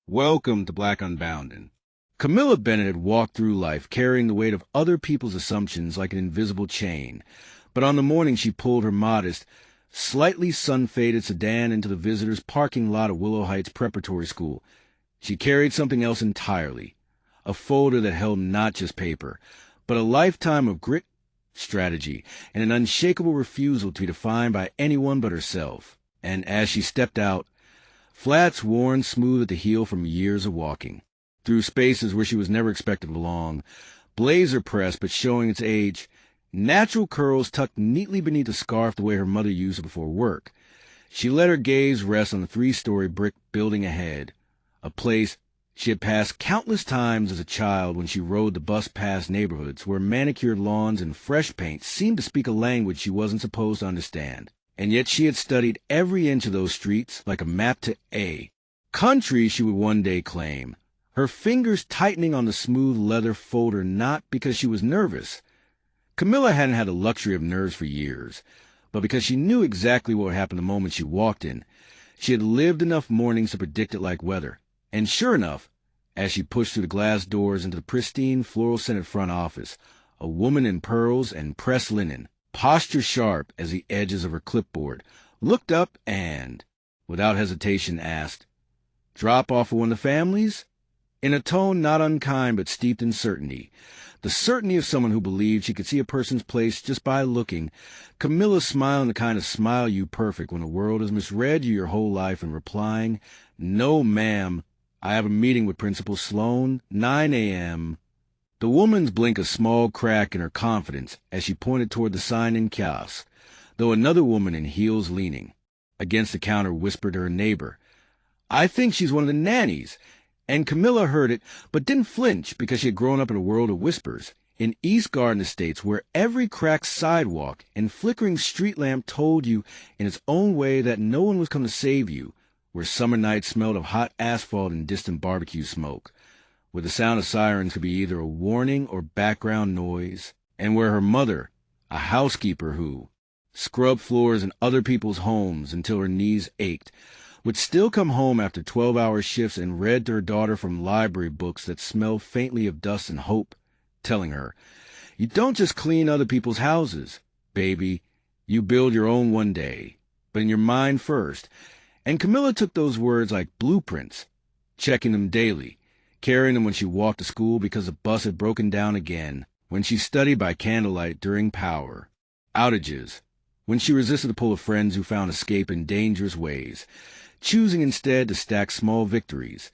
Welcome to Black Unbounden. Camilla Bennett had walked through life carrying the weight of other people's assumptions like an invisible chain. But on the morning she pulled her modest, slightly sun-faded sedan into the visitors' parking lot of Willow Heights Preparatory School, she carried something else entirely. A folder that held not just paper, but a lifetime of grit, strategy, and an unshakable refusal to be defined by anyone but herself. And as she stepped out, flats worn smooth at the heel from years of walking, through spaces where she was never expected to belong, blazer pressed but showing its age, natural curls tucked neatly beneath the scarf the way her mother used it before work, she let her gaze rest on the 3-story brick building ahead, a place she had passed countless times as a child when she rode the bus past neighborhoods where manicured lawns and fresh paint seemed to speak a language she wasn't supposed to understand. And yet she had studied every inch of those streets like a map to A. Country she would one day claim, her fingers tightening on the smooth leather folder not because she was nervous. Camilla hadn't had the luxury of nerves for years, but because she knew exactly what would happen the moment she walked in. She had lived enough mornings to predict it like weather. And sure enough, as she pushed through the glass doors into the pristine, floral-scented front office, a woman in pearls and pressed linen, posture sharp as the edges of her clipboard, looked up and, without hesitation, asked, "Drop off for one of the families?" In a tone not unkind but steeped in certainty, the certainty of someone who believed she could see a person's place just by looking, Camilla smiled the kind of smile you perfect when the world has misread you your whole life and replying, "No, ma'am, I have a meeting with Principal Sloan, 9 a.m. The woman's blink a small crack in her confidence as she pointed toward the sign-in kiosk, though another woman in heels leaning against the counter whispered to her neighbor, "I think she's one of the nannies." And Camilla heard it, but didn't flinch because she had grown up in a world of whispers. In East Garden Estates, where every cracked sidewalk and flickering street lamp told you in its own way that no one was coming to save you, where summer nights smelled of hot asphalt and distant barbecue smoke, where the sound of sirens could be either a warning or background noise, and where her mother, a housekeeper who scrubbed floors in other people's homes until her knees ached, would still come home after 12-hour shifts and read to her daughter from library books that smelled faintly of dust and hope, telling her, "You don't just clean other people's houses, baby. You build your own one day, but in your mind first." And Camilla took those words like blueprints, checking them daily, carrying them when she walked to school because the bus had broken down again, when she studied by candlelight during power outages, when she resisted the pull of friends who found escape in dangerous ways, choosing instead to stack small victories,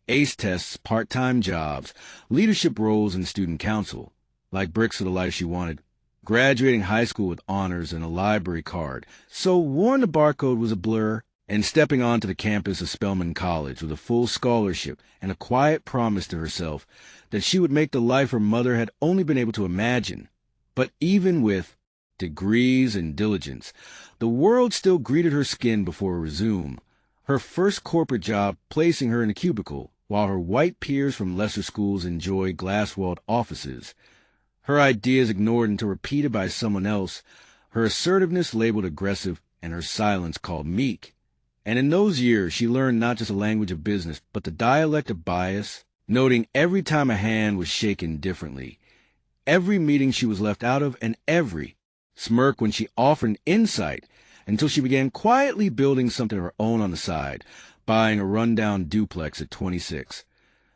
ace tests, part-time jobs, leadership roles in student council, like bricks of the life she wanted, graduating high school with honors and a library card, so worn the barcode was a blur, and stepping onto the campus of Spelman College with a full scholarship and a quiet promise to herself that she would make the life her mother had only been able to imagine. But even with degrees and diligence, the world still greeted her skin before a resume, her first corporate job placing her in a cubicle, while her white peers from lesser schools enjoyed glass-walled offices, her ideas ignored until repeated by someone else, her assertiveness labeled aggressive, and her silence called meek. And in those years, she learned not just a language of business, but the dialect of bias, noting every time a hand was shaken differently, every meeting she was left out of, and every smirk when she offered an insight, until she began quietly building something of her own on the side, buying a rundown duplex at 26,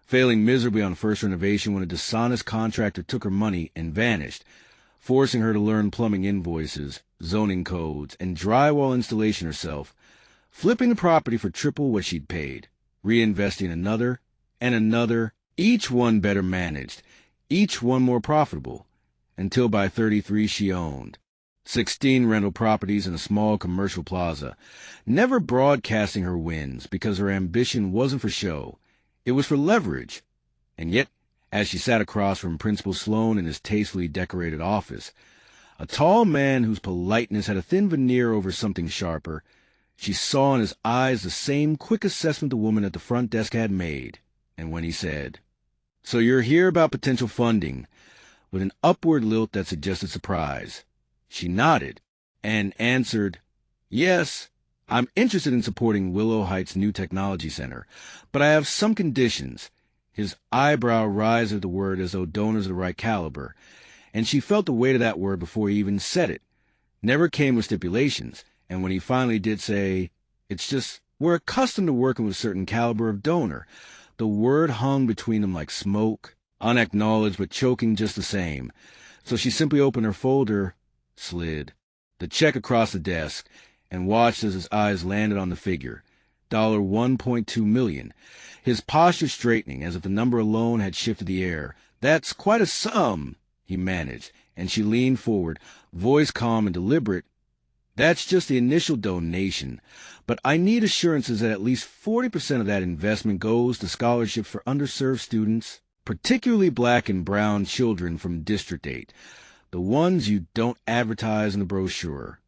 failing miserably on the first renovation when a dishonest contractor took her money and vanished, forcing her to learn plumbing invoices, zoning codes, and drywall installation herself, flipping the property for triple what she'd paid, reinvesting another and another, each one better managed, each one more profitable, until by 33 she owned 16 rental properties in a small commercial plaza, never broadcasting her wins because her ambition wasn't for show, it was for leverage. And yet, as she sat across from Principal Sloan in his tastefully decorated office, a tall man whose politeness had a thin veneer over something sharper, she saw in his eyes the same quick assessment the woman at the front desk had made. And when he said, "So you're here about potential funding," with an upward lilt that suggested surprise, she nodded and answered, "Yes, I'm interested in supporting Willow Heights New Technology Center, but I have some conditions. His eyebrow raised at the word as though donors of the right caliber, and she felt the weight of that word before he even said it. Never came with stipulations, and when he finally did say, "It's just, we're accustomed to working with a certain caliber of donor," the word hung between them like smoke, unacknowledged but choking just the same. So she simply opened her folder, slid the check across the desk, and watched as his eyes landed on the figure. $1.2 million. His posture straightening as if the number alone had shifted the air. "That's quite a sum," he managed, and she leaned forward, voice calm and deliberate. "That's just the initial donation, but I need assurances that at least 40% of that investment goes to scholarships for underserved students, particularly black and brown children from District 8, the ones you don't advertise in the brochure."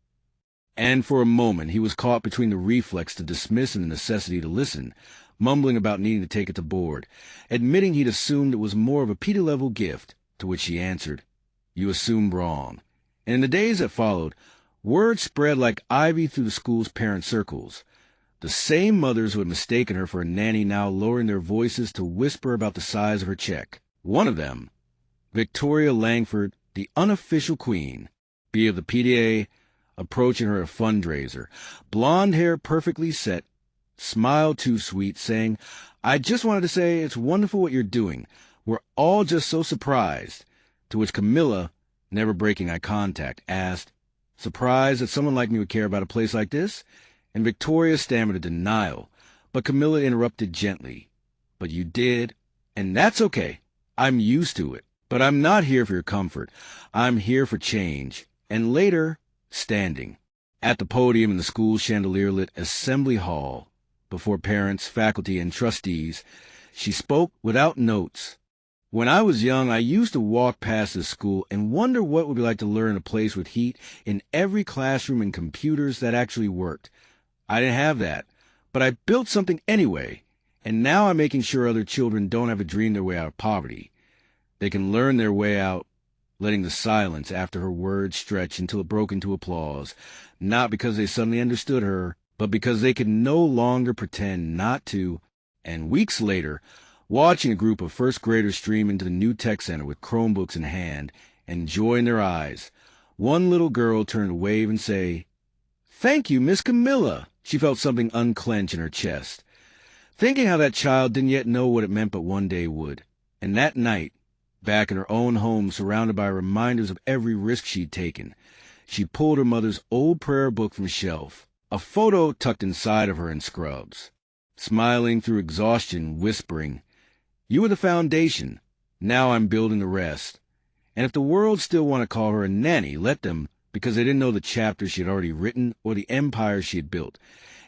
And for a moment he was caught between the reflex to dismiss and the necessity to listen, mumbling about needing to take it to board, admitting he'd assumed it was more of a P-level gift, to which she answered, "You assumed wrong." And in the days that followed, word spread like ivy through the school's parent circles. The same mothers who had mistaken her for a nanny now lowering their voices to whisper about the size of her check. One of them, Victoria Langford, the unofficial queen, bee of the PTA, approaching her a fundraiser, blonde hair perfectly set, smile too sweet, saying, "I just wanted to say it's wonderful what you're doing. We're all just so surprised." To which Camilla, never breaking eye contact, asked, "Surprised that someone like me would care about a place like this?" And Victoria stammered a denial, but Camilla interrupted gently. "But you did, and that's okay. I'm used to it. But I'm not here for your comfort. I'm here for change." And later, standing at the podium in the school's chandelier-lit assembly hall, before parents, faculty, and trustees, she spoke without notes. "When I was young, I used to walk past this school and wonder what it would be like to learn a place with heat in every classroom and computers that actually worked. I didn't have that, but I built something anyway, and now I'm making sure other children don't have to dream their way out of poverty. They can learn their way out," letting the silence after her words stretch until it broke into applause, not because they suddenly understood her, but because they could no longer pretend not to. And weeks later, watching a group of first graders stream into the new tech center with Chromebooks in hand and joy in their eyes, one little girl turned to wave and say, "Thank you, Miss Camilla." She felt something unclench in her chest, thinking how that child didn't yet know what it meant but one day would. And that night, back in her own home, surrounded by reminders of every risk she'd taken, she pulled her mother's old prayer book from the shelf, a photo tucked inside of her in scrubs, smiling through exhaustion, whispering, "You were the foundation. Now I'm building the rest." And if the world still want to call her a nanny, let them, because they didn't know the chapters she had already written or the empire she had built.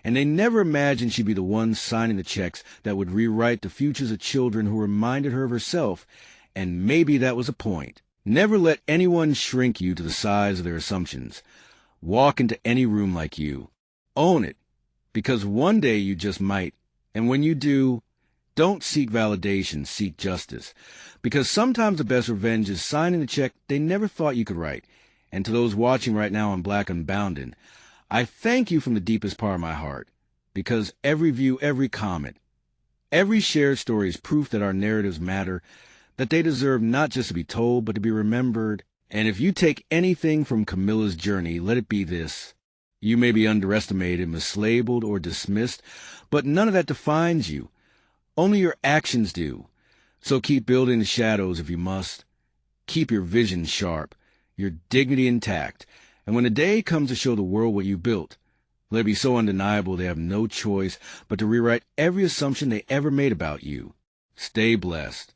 And they never imagined she'd be the one signing the checks that would rewrite the futures of children who reminded her of herself. And maybe that was a point. Never let anyone shrink you to the size of their assumptions. Walk into any room like you. Own it, because one day you just might. And when you do, don't seek validation, seek justice. Because sometimes the best revenge is signing the check they never thought you could write. And to those watching right now on Black Unbounden, I thank you from the deepest part of my heart. Because every view, every comment, every shared story is proof that our narratives matter, that they deserve not just to be told, but to be remembered. And if you take anything from Camilla's journey, let it be this. You may be underestimated, mislabeled, or dismissed, but none of that defines you. Only your actions do. So keep building the shadows if you must. Keep your vision sharp, your dignity intact, and when the day comes to show the world what you built, let it be so undeniable they have no choice but to rewrite every assumption they ever made about you. Stay blessed.